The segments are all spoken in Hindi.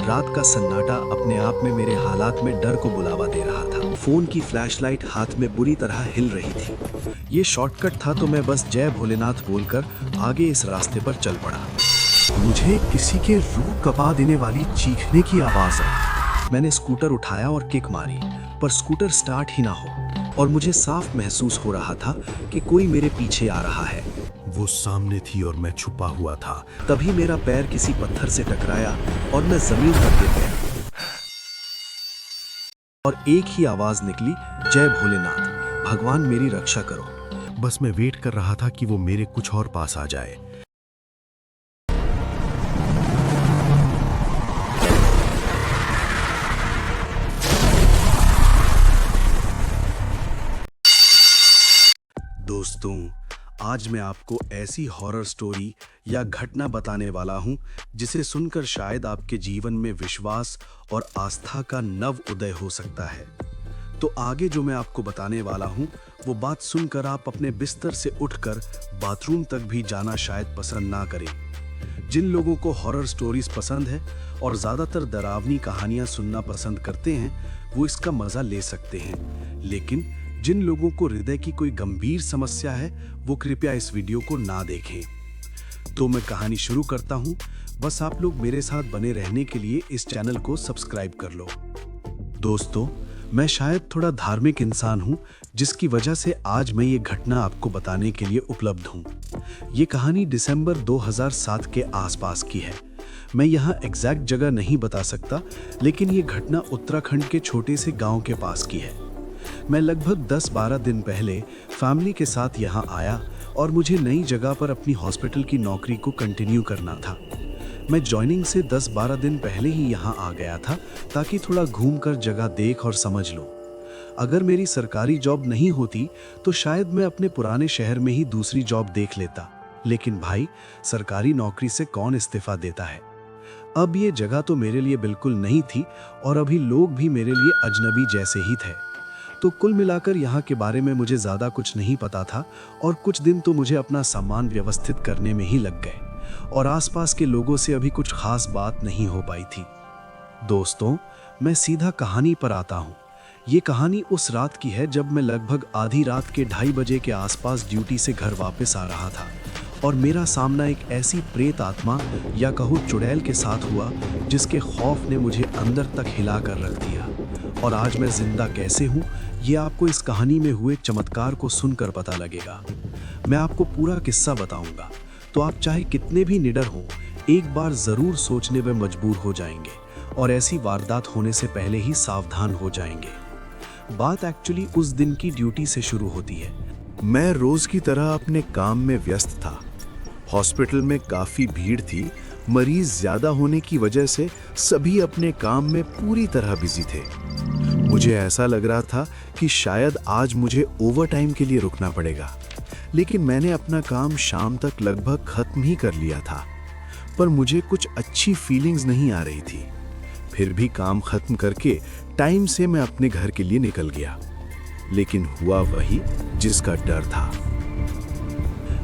रात का सन्नाटा अपने आप में मेरे हालात में डर को बुलावा दे रहा था। फोन की फ्लैशलाइट हाथ में बुरी तरह हिल रही थी। ये शॉर्टकट था तो मैं बस जय भोलेनाथ बोलकर आगे इस रास्ते पर चल पड़ा। मुझे किसी के रूह कपा देने वाली चीखने की आवाज आई। मैंने स्कूटर उठाया और किक मारी, पर स्कूटर स्टार्ट ही ना हो और मुझे साफ महसूस हो रहा था कि कोई मेरे पीछे आ रहा है। वो सामने थी और मैं छुपा हुआ था। तभी मेरा पैर किसी पत्थर से टकराया और मैं जमीन पर गिर गया। और एक ही आवाज निकली, जय भोलेनाथ, भगवान मेरी रक्षा करो। बस मैं वेट कर रहा था कि वो मेरे कुछ और पास आ जाए। दोस्तों, आज मैं आपको ऐसी हॉरर स्टोरी या घटना बताने वाला हूं जिसे सुनकर शायद आपके जीवन में विश्वास और आस्था का नव उदय हो सकता है। तो आगे जो मैं आपको बताने वाला हूं वो बात सुनकर आप अपने बिस्तर से उठकर बाथरूम तक भी जाना शायद पसंद ना करें। जिन लोगों को हॉरर स्टोरीज पसंद है और ज़्यादातर डरावनी कहानियां सुनना पसंद करते हैं वो इसका मज़ा ले सकते हैं, लेकिन जिन लोगों को हृदय की कोई गंभीर समस्या है वो कृपया इस वीडियो को ना देखें। तो मैं कहानी शुरू करता हूं। बस आप लोग मेरे साथ बने रहने के लिए इस चैनल को सब्सक्राइब कर लो। दोस्तों, मैं शायद थोड़ा धार्मिक इंसान हूं, जिसकी वजह से आज मैं ये घटना आपको बताने के लिए उपलब्ध हूं। ये कहानी दिसंबर 2007 के आसपास की है। मैं यहाँ एग्जैक्ट जगह नहीं बता सकता, लेकिन ये घटना उत्तराखंड के छोटे से गांव के पास की है। मैं लगभग 10-12 दिन पहले फैमिली के साथ यहाँ आया और मुझे नई जगह पर अपनी हॉस्पिटल की नौकरी को कंटिन्यू करना था। मैं जॉइनिंग से 10-12 दिन पहले ही यहाँ आ गया था ताकि थोड़ा घूमकर जगह देख और समझ लूँ। अगर मेरी सरकारी जॉब नहीं होती तो शायद मैं अपने पुराने शहर में ही दूसरी जॉब देख लेता, लेकिन भाई, सरकारी नौकरी से कौन इस्तीफा देता है। अब ये जगह तो मेरे लिए बिल्कुल नहीं थी और अभी लोग भी मेरे लिए अजनबी जैसे ही थे। तो कुल मिलाकर यहाँ के बारे में मुझे ज़्यादा कुछ नहीं पता था और कुछ दिन तो मुझे अपना सामान व्यवस्थित करने में ही लग गए और आसपास के लोगों से अभी कुछ खास बात नहीं हो पाई थी। दोस्तों, मैं सीधा कहानी पर आता हूँ। ये कहानी उस रात की है जब मैं लगभग आधी रात के 2:30 बजे के आसपास ड्यूटी से घर वापस आ रहा था और मेरा सामना एक ऐसी प्रेत आत्मा या कहो चुड़ैल के साथ हुआ जिसके खौफ ने मुझे अंदर तक हिला कर रख दिया। और आज मैं जिंदा कैसे हूँ ये आपको इस कहानी में हुए चमत्कार को सुनकर पता लगेगा। मैं आपको पूरा किस्सा बताऊंगा, तो आप चाहे कितने भी निडर हों, एक बार जरूर सोचने में मजबूर हो जाएंगे और ऐसी वारदात होने से पहले ही सावधान हो जाएंगे। बात एक्चुअली उस दिन की ड्यूटी से शुरू होती है। मैं रोज की तरह अपने काम में व्यस्त था। हॉस्पिटल में काफी भीड़ थी। मरीज ज्यादा होने की वजह से सभी अपने काम में पूरी तरह बिजी थे। मुझे ऐसा लग रहा था कि शायद आज मुझे ओवरटाइम के लिए रुकना पड़ेगा, लेकिन मैंने अपना काम शाम तक लगभग खत्म ही कर लिया था। पर मुझे कुछ अच्छी फीलिंग्स नहीं आ रही थी। फिर भी काम खत्म करके टाइम से मैं अपने घर के लिए निकल गया, लेकिन हुआ वही जिसका डर था।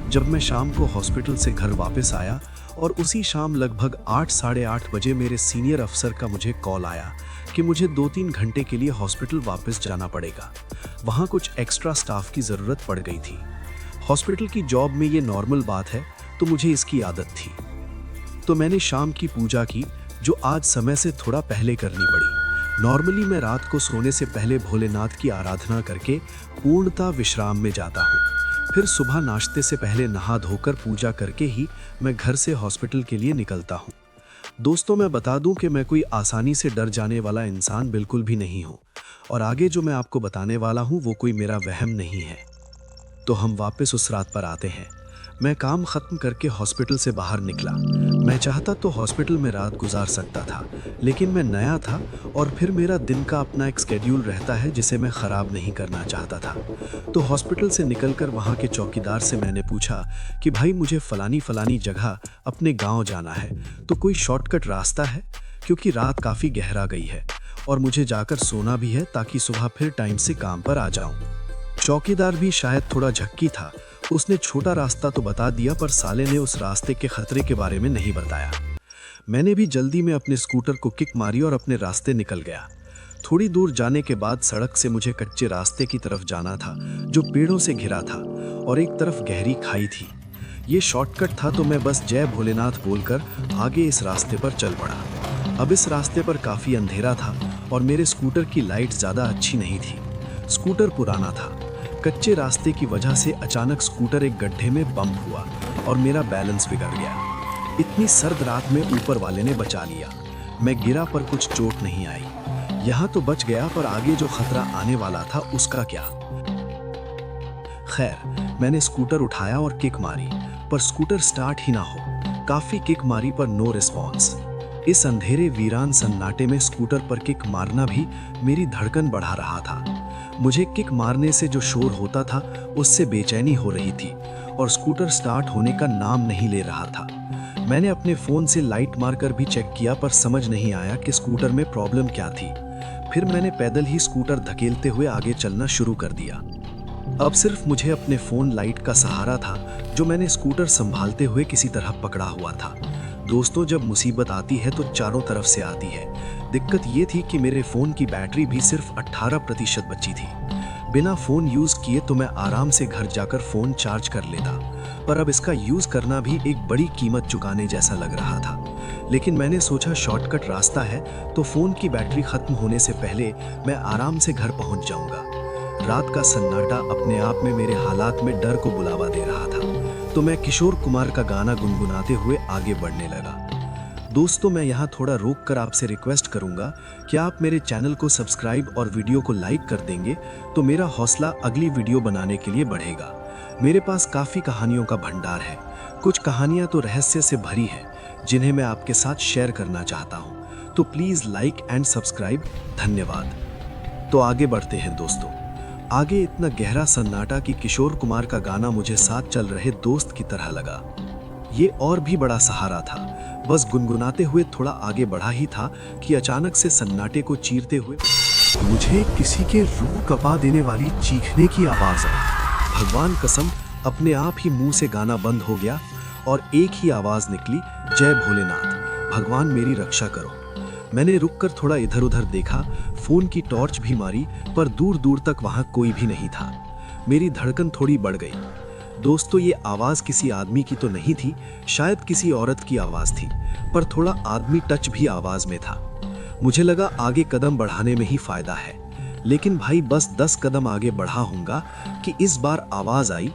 जब मैं शाम को हॉस्पिटल से घर वापस आया और उसी शाम लगभग 8-8:30 बजे मेरे सीनियर अफसर का मुझे कॉल आया कि मुझे 2-3 घंटे के लिए हॉस्पिटल वापस जाना पड़ेगा। वहाँ कुछ एक्स्ट्रा स्टाफ की ज़रूरत पड़ गई थी। हॉस्पिटल की जॉब में ये नॉर्मल बात है, तो मुझे इसकी आदत थी। तो मैंने शाम की पूजा की, जो आज समय से थोड़ा पहले करनी पड़ी। नॉर्मली मैं रात को सोने से पहले भोलेनाथ की आराधना करके पूर्णतः विश्राम में जाता हूँ। फिर सुबह नाश्ते से पहले नहा धोकर पूजा करके ही मैं घर से हॉस्पिटल के लिए निकलता हूँ। दोस्तों, मैं बता दूं कि मैं कोई आसानी से डर जाने वाला इंसान बिल्कुल भी नहीं हूँ और आगे जो मैं आपको बताने वाला हूँ वो कोई मेरा वहम नहीं है। तो हम वापस उस रात पर आते हैं। मैं काम खत्म करके हॉस्पिटल से बाहर निकला। मैं चाहता तो हॉस्पिटल में रात गुजार सकता था, लेकिन मैं नया था और फिर मेरा दिन का अपना एक स्केड्यूल रहता है जिसे मैं ख़राब नहीं करना चाहता था। तो हॉस्पिटल से निकलकर वहाँ के चौकीदार से मैंने पूछा कि भाई, मुझे फलानी जगह अपने गाँव जाना है, तो कोई शॉर्टकट रास्ता है, क्योंकि रात काफ़ी गहरा गई है और मुझे जाकर सोना भी है ताकि सुबह फिर टाइम से काम पर आ जाऊँ। चौकीदार भी शायद थोड़ा झक्की था। उसने छोटा रास्ता तो बता दिया, पर साले ने उस रास्ते के खतरे के बारे में नहीं बताया। मैंने भी जल्दी में अपने स्कूटर को किक मारी और अपने रास्ते निकल गया। थोड़ी दूर जाने के बाद सड़क से मुझे कच्चे रास्ते की तरफ जाना था जो पेड़ों से घिरा था और एक तरफ गहरी खाई थी। ये शॉर्टकट था तो मैं बस जय भोलेनाथ बोलकर आगे इस रास्ते पर चल पड़ा। अब इस रास्ते पर काफ़ी अंधेरा था और मेरे स्कूटर की लाइट ज़्यादा अच्छी नहीं थी। स्कूटर पुराना था। कच्चे रास्ते की वजह से अचानक स्कूटर एक गड्ढे में बम्प हुआ और मेरा बैलेंस बिगड़ गया। इतनी सर्द रात में ऊपर वाले ने बचा लिया। मैं गिरा पर कुछ चोट नहीं आई। यहाँ तो बच गया, पर आगे जो खतरा आने वाला था उसका क्या। खैर, मैंने स्कूटर उठाया और किक मारी, पर स्कूटर स्टार्ट ही ना हो। काफी किक मारी पर नो रिस्पॉन्स। इस अंधेरे वीरान सन्नाटे में स्कूटर पर किक मारना भी मेरी धड़कन बढ़ा रहा था। मुझे किक मारने से जो शोर होता था उससे बेचैनी हो रही थी और स्कूटर स्टार्ट होने का नाम नहीं ले रहा था। मैंने अपने फोन से लाइट मारकर भी चेक किया, पर समझ नहीं आया कि स्कूटर में प्रॉब्लम क्या थी। फिर मैंने पैदल ही स्कूटर धकेलते हुए आगे चलना शुरू कर दिया। अब सिर्फ मुझे अपने फोन लाइट का सहारा था जो मैंने स्कूटर संभालते हुए किसी तरह पकड़ा हुआ था। दोस्तों, जब मुसीबत आती है तो चारों तरफ से आती है। दिक्कत ये थी कि मेरे फोन की बैटरी भी सिर्फ 18% बची थी। बिना फोन यूज किए तो मैं आराम से घर जाकर फोन चार्ज कर लेता, पर अब इसका यूज करना भी एक बड़ी कीमत चुकाने जैसा लग रहा था। लेकिन मैंने सोचा शॉर्टकट रास्ता है तो फोन की बैटरी खत्म होने से पहले मैं आराम से घर पहुंच जाऊंगा। रात का सन्नाटा अपने आप में मेरे हालात में डर को बुलावा दे रहा था, तो मैं किशोर कुमार का गाना गुनगुनाते हुए आगे बढ़ने लगा। दोस्तों, मैं यहाँ थोड़ा रोक कर आपसे रिक्वेस्ट करूंगा कि आप मेरे चैनल को सब्सक्राइब और वीडियो को लाइक कर देंगे तो मेरा हौसला अगली वीडियो बनाने के लिए बढ़ेगा। मेरे पास काफ़ी कहानियों का भंडार है। कुछ कहानियाँ तो रहस्य से भरी है जिन्हें मैं आपके साथ शेयर करना चाहता हूँ, तो प्लीज़ लाइक एंड सब्सक्राइब। धन्यवाद। तो आगे बढ़ते हैं दोस्तों। आगे इतना गहरा सन्नाटा कि किशोर कुमार का गाना मुझे साथ चल रहे दोस्त की तरह लगा। ये और भी बड़ा सहारा था। बस गुनगुनाते हुए थोड़ा आगे बढ़ा ही था कि अचानक से सन्नाटे को चीरते हुए मुझे किसी के रूह कपा देने वाली चीखने की आवाज आई। भगवान कसम, अपने आप ही मुंह से गाना बंद हो गया और एक ही आवाज निकली, जय भोलेनाथ, भगवान मेरी रक्षा करो। मैंने रुककर थोड़ा इधर उधर देखा, फोन की टॉर्च भी मारी, पर दूर दूर तक वहां कोई भी नहीं था। मेरी धड़कन थोड़ी बढ़ गई। दोस्तों, ये आवाज किसी आदमी की तो नहीं थी, शायद किसी औरत की आवाज थी, पर थोड़ा आदमी टच भी आवाज में था। मुझे लगा आगे कदम बढ़ाने में ही फायदा है, लेकिन भाई बस 10 कदम आगे बढ़ा होऊंगा कि इस बार आवाज आई,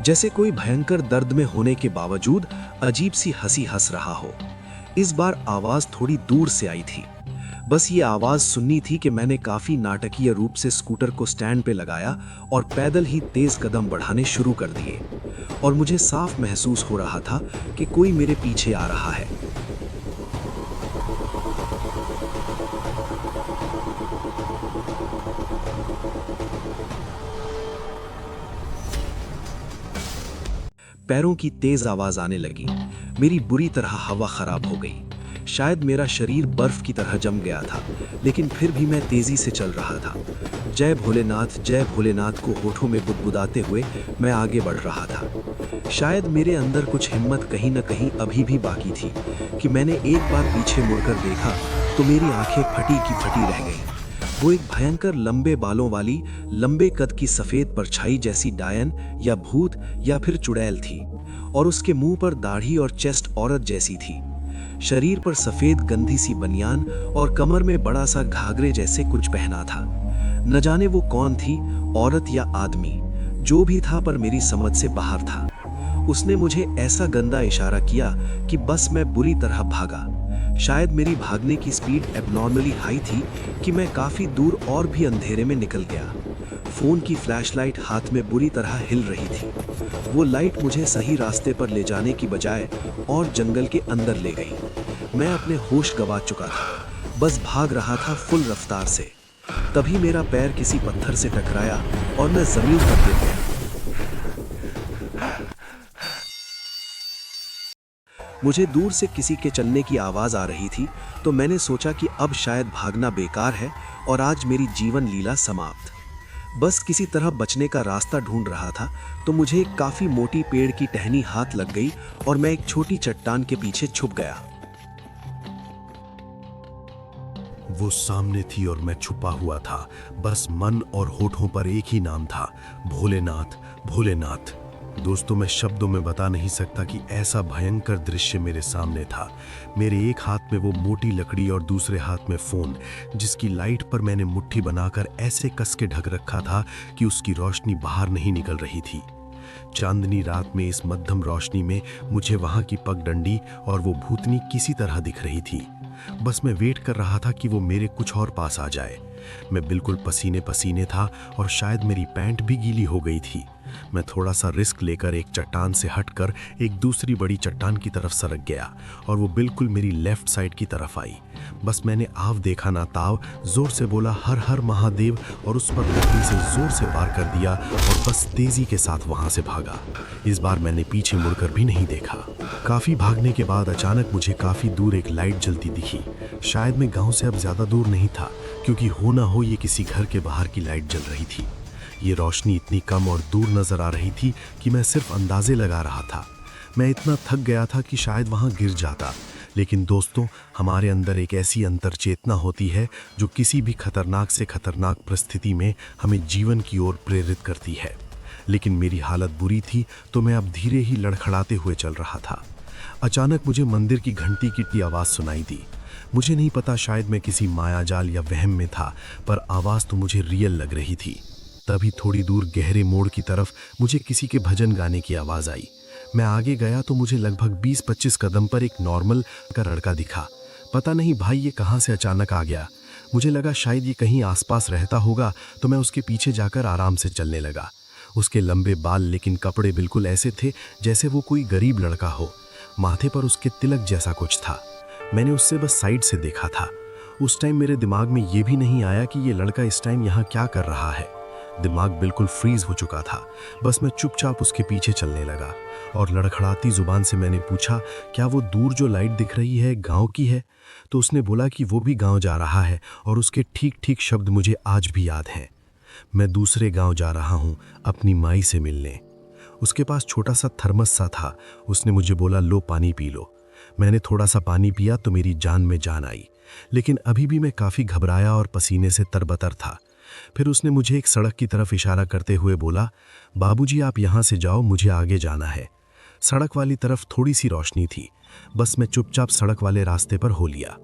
जैसे कोई भयंकर दर्द में होने के बावजूद अजीब सी हंसी हंस रहा हो। इस बार आवाज थोड़ी दूर से आई थी। बस ये आवाज सुननी थी कि मैंने काफी नाटकीय रूप से स्कूटर को स्टैंड पे लगाया और पैदल ही तेज कदम बढ़ाने शुरू कर दिए। और मुझे साफ महसूस हो रहा था कि कोई मेरे पीछे आ रहा है। पैरों की तेज आवाज आने लगी। मेरी बुरी तरह हवा खराब हो गई। शायद मेरा शरीर बर्फ की तरह जम गया था, लेकिन फिर भी मैं तेजी से चल रहा था। जय भोलेनाथ को होठों में बुदबुदाते हुए मैं आगे बढ़ रहा था। शायद मेरे अंदर कुछ हिम्मत कहीं न कहीं अभी भी बाकी थी कि मैंने एक बार पीछे मुड़कर देखा तो मेरी आंखें फटी की फटी रह गईं। वो एक भयंकर लंबे बालों वाली, लंबे कद की सफेद परछाई जैसी डायन या भूत या फिर चुड़ैल थी, और उसके मुंह पर दाढ़ी और चेस्ट औरत जैसी थी। शरीर पर सफेद गंदी सी बनियान और कमर में बड़ा सा घाघरे जैसे कुछ पहना था। न जाने वो कौन थी, औरत या आदमी। जो भी था, पर मेरी समझ से बाहर था। उसने मुझे ऐसा गंदा इशारा किया कि बस मैं बुरी तरह भागा। शायद मेरी भागने की स्पीड एबनॉर्मली हाई थी कि मैं काफी दूर और भी अंधेरे में निकल गया। फोन की फ्लैशलाइट हाथ में बुरी तरह हिल रही थी। वो लाइट मुझे सही रास्ते पर ले जाने की बजाय और जंगल के अंदर ले गई। मैं अपने होश गंवा चुका था, बस भाग रहा था फुल रफ्तार से। तभी मेरा पैर किसी पत्थर से टकराया और मैं जमीन पर गिर गया। मुझे दूर से किसी के चलने की आवाज़ आ रही थी, तो मैंने सोचा कि अब शायद भागना बेकार है और आज मेरी जीवन लीला समाप्त। बस किसी तरह बचने का रास्ता ढूंढ रहा था, तो मुझे एक काफ़ी मोटी पेड़ की टहनी हाथ लग गई और मैं एक छोटी चट्टान के पीछे छुप गया। वो सामने थी और मैं छुपा हुआ था। बस मन और होठों पर एक ही नाम था, भोलेनाथ, भोलेनाथ। दोस्तों, मैं शब्दों में बता नहीं सकता कि ऐसा भयंकर दृश्य मेरे सामने था। मेरे एक हाथ में वो मोटी लकड़ी और दूसरे हाथ में फोन, जिसकी लाइट पर मैंने मुट्ठी बनाकर ऐसे कस के ढक रखा था कि उसकी रोशनी बाहर नहीं निकल रही थी। चांदनी रात में इस मध्यम रोशनी में मुझे वहां की पगडंडी और वो भूतनी किसी तरह दिख रही थी। बस मैं वेट कर रहा था कि वो मेरे कुछ और पास आ जाए। मैं बिल्कुल पसीने पसीने था और शायद मेरी पैंट भी गीली हो गई थी। मैं थोड़ा सा रिस्क लेकर एक चट्टान से हटकर एक दूसरी बड़ी चट्टान की तरफ सरक गया और वो बिल्कुल मेरी लेफ्ट साइड की तरफ आई। बस मैंने आव देखा ना ताव, जोर से बोला हर हर महादेव और उस पर लकड़ी से जोर से वार कर दिया और बस तेजी के साथ वहां से भागा। इस बार मैंने पीछे मुड़कर भी नहीं देखा। काफी भागने के बाद अचानक मुझे काफी दूर एक लाइट जलती दिखी। शायद मैं गांव से अब ज्यादा दूर नहीं था, क्योंकि हो ना हो ये किसी घर के बाहर की लाइट जल रही थी। ये रोशनी इतनी कम और दूर नजर आ रही थी कि मैं सिर्फ अंदाजे लगा रहा था। मैं इतना थक गया था कि शायद वहां गिर जाता। लेकिन दोस्तों, हमारे अंदर एक ऐसी अंतर्चेतना होती है जो किसी भी खतरनाक से खतरनाक परिस्थिति में हमें जीवन की ओर प्रेरित करती है। लेकिन मेरी हालत बुरी थी, तो मैं अब धीरे ही लड़खड़ाते हुए चल रहा था। अचानक मुझे मंदिर की घंटी की आवाज़ सुनाई दी। मुझे नहीं पता, शायद मैं किसी मायाजाल या वहम में था, पर आवाज़ तो मुझे रियल लग रही थी। तभी थोड़ी दूर गहरे मोड़ की तरफ मुझे किसी के भजन गाने की आवाज़ आई। मैं आगे गया तो मुझे लगभग 20-25 कदम पर एक नॉर्मल का लड़का दिखा। पता नहीं भाई ये कहाँ से अचानक आ गया। मुझे लगा शायद ये कहीं आसपास रहता होगा, तो मैं उसके पीछे जाकर आराम से चलने लगा। उसके लंबे बाल, लेकिन कपड़े बिल्कुल ऐसे थे जैसे वो कोई गरीब लड़का हो। माथे पर उसके तिलक जैसा कुछ था। मैंने उससे बस साइड से देखा था। उस टाइम मेरे दिमाग में ये भी नहीं आया कि ये लड़का इस टाइम यहाँ क्या कर रहा है। दिमाग बिल्कुल फ्रीज हो चुका था। बस मैं चुपचाप उसके पीछे चलने लगा और लड़खड़ाती जुबान से मैंने पूछा, क्या वो दूर जो लाइट दिख रही है गांव की है? तो उसने बोला कि वो भी गांव जा रहा है और उसके ठीक ठीक शब्द मुझे आज भी याद हैं। मैं दूसरे गांव जा रहा हूँ अपनी माई से मिलने। उसके पास छोटा सा थर्मस सा था। उसने मुझे बोला, लो पानी पी लो। मैंने थोड़ा सा पानी पिया तो मेरी जान में जान आई, लेकिन अभी भी मैं काफ़ी घबराया और पसीने से तरबतर था। फिर उसने मुझे एक सड़क की तरफ इशारा करते हुए बोला, बाबूजी आप यहाँ से जाओ, मुझे आगे जाना है। सड़क वाली तरफ थोड़ी सी रोशनी थी। बस मैं चुपचाप सड़क वाले रास्ते पर हो लिया।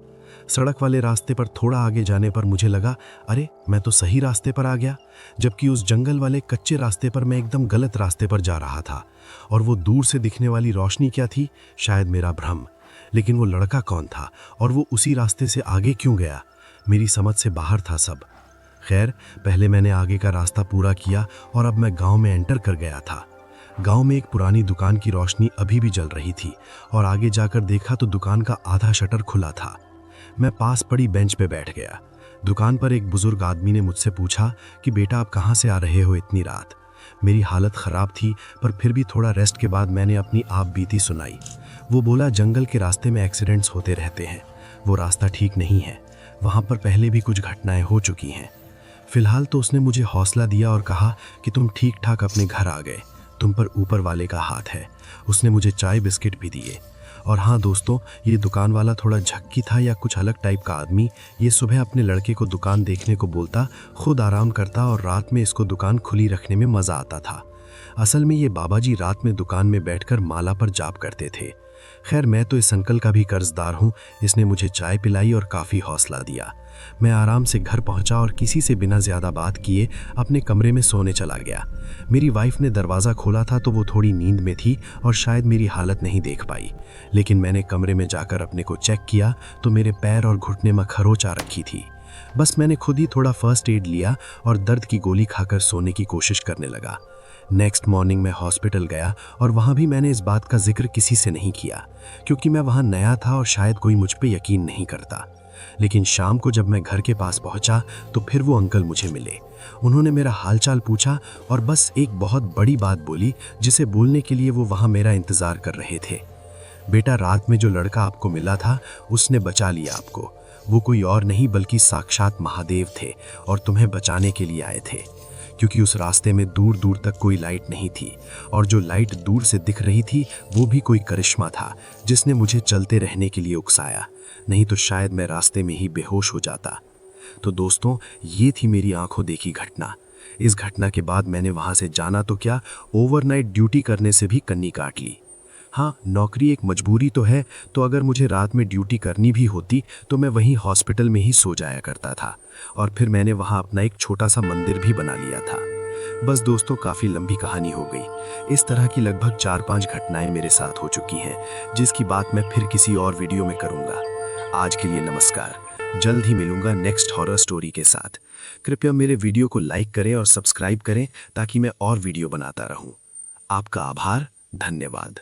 सड़क वाले रास्ते पर थोड़ा आगे जाने पर मुझे लगा, अरे मैं तो सही रास्ते पर आ गया, जबकि उस जंगल वाले कच्चे रास्ते पर मैं एकदम गलत रास्ते पर जा रहा था। और वो दूर से दिखने वाली रोशनी क्या थी? शायद मेरा भ्रम। लेकिन वो लड़का कौन था और वो उसी रास्ते से आगे क्यों गया? मेरी समझ से बाहर था सब। खैर, पहले मैंने आगे का रास्ता पूरा किया और अब मैं गांव में एंटर कर गया था। गांव में एक पुरानी दुकान की रोशनी अभी भी जल रही थी और आगे जाकर देखा तो दुकान का आधा शटर खुला था। मैं पास पड़ी बेंच पे बैठ गया। दुकान पर एक बुजुर्ग आदमी ने मुझसे पूछा कि बेटा आप कहाँ से आ रहे हो इतनी रात? मेरी हालत ख़राब थी, पर फिर भी थोड़ा रेस्ट के बाद मैंने अपनी आप बीती सुनाई। वो बोला, जंगल के रास्ते में एक्सीडेंट्स होते रहते हैं, वो रास्ता ठीक नहीं है, वहाँ पर पहले भी कुछ घटनाएं हो चुकी हैं। फिलहाल तो उसने मुझे हौसला दिया और कहा कि तुम ठीक ठाक अपने घर आ गए, तुम पर ऊपर वाले का हाथ है। उसने मुझे चाय बिस्किट भी दिए। और हाँ दोस्तों, ये दुकान वाला थोड़ा झक्की था या कुछ अलग टाइप का आदमी। ये सुबह अपने लड़के को दुकान देखने को बोलता, खुद आराम करता और रात में इसको दुकान खुली रखने में मज़ा आता था। असल में ये बाबा जी रात में दुकान में बैठकर माला पर जाप करते थे। खैर, मैं तो इस अंकल का भी कर्जदार हूँ। इसने मुझे चाय पिलाई और काफ़ी हौसला दिया। मैं आराम से घर पहुंचा और किसी से बिना ज़्यादा बात किए अपने कमरे में सोने चला गया। मेरी वाइफ ने दरवाज़ा खोला था तो वो थोड़ी नींद में थी और शायद मेरी हालत नहीं देख पाई। लेकिन मैंने कमरे में जाकर अपने को चेक किया तो मेरे पैर और घुटने में खरोंच आ रखी थी। बस मैंने खुद ही थोड़ा फर्स्ट एड लिया और दर्द की गोली खाकर सोने की कोशिश करने लगा। नेक्स्ट मॉर्निंग मैं हॉस्पिटल गया और वहाँ भी मैंने इस बात का जिक्र किसी से नहीं किया, क्योंकि मैं वहाँ नया था और शायद कोई मुझ पे यकीन नहीं करता। लेकिन शाम को जब मैं घर के पास पहुँचा तो फिर वो अंकल मुझे मिले। उन्होंने मेरा हालचाल पूछा और बस एक बहुत बड़ी बात बोली, जिसे बोलने के लिए वो वहाँ मेरा इंतज़ार कर रहे थे। बेटा, रात में जो लड़का आपको मिला था उसने बचा लिया आपको। वो कोई और नहीं बल्कि साक्षात महादेव थे और तुम्हें बचाने के लिए आए थे, क्योंकि उस रास्ते में दूर दूर तक कोई लाइट नहीं थी और जो लाइट दूर से दिख रही थी वो भी कोई करिश्मा था जिसने मुझे चलते रहने के लिए उकसाया, नहीं तो शायद मैं रास्ते में ही बेहोश हो जाता। तो दोस्तों, ये थी मेरी आंखों देखी घटना। इस घटना के बाद मैंने वहां से जाना तो क्या, ओवरनाइट ड्यूटी करने से भी कन्नी काट ली। हाँ, नौकरी एक मजबूरी तो है, तो अगर मुझे रात में ड्यूटी करनी भी होती तो मैं वहीं हॉस्पिटल में ही सो जाया करता था और फिर मैंने वहाँ अपना एक छोटा सा मंदिर भी बना लिया था। बस दोस्तों, काफ़ी लंबी कहानी हो गई। इस तरह की लगभग 4-5 घटनाएं मेरे साथ हो चुकी हैं, जिसकी बात मैं फिर किसी और वीडियो में करूँगा। आज के लिए नमस्कार। जल्द ही मिलूंगा नेक्स्ट हॉरर स्टोरी के साथ। कृपया मेरे वीडियो को लाइक करें और सब्सक्राइब करें ताकि मैं और वीडियो बनाता रहूं। आपका आभार, धन्यवाद।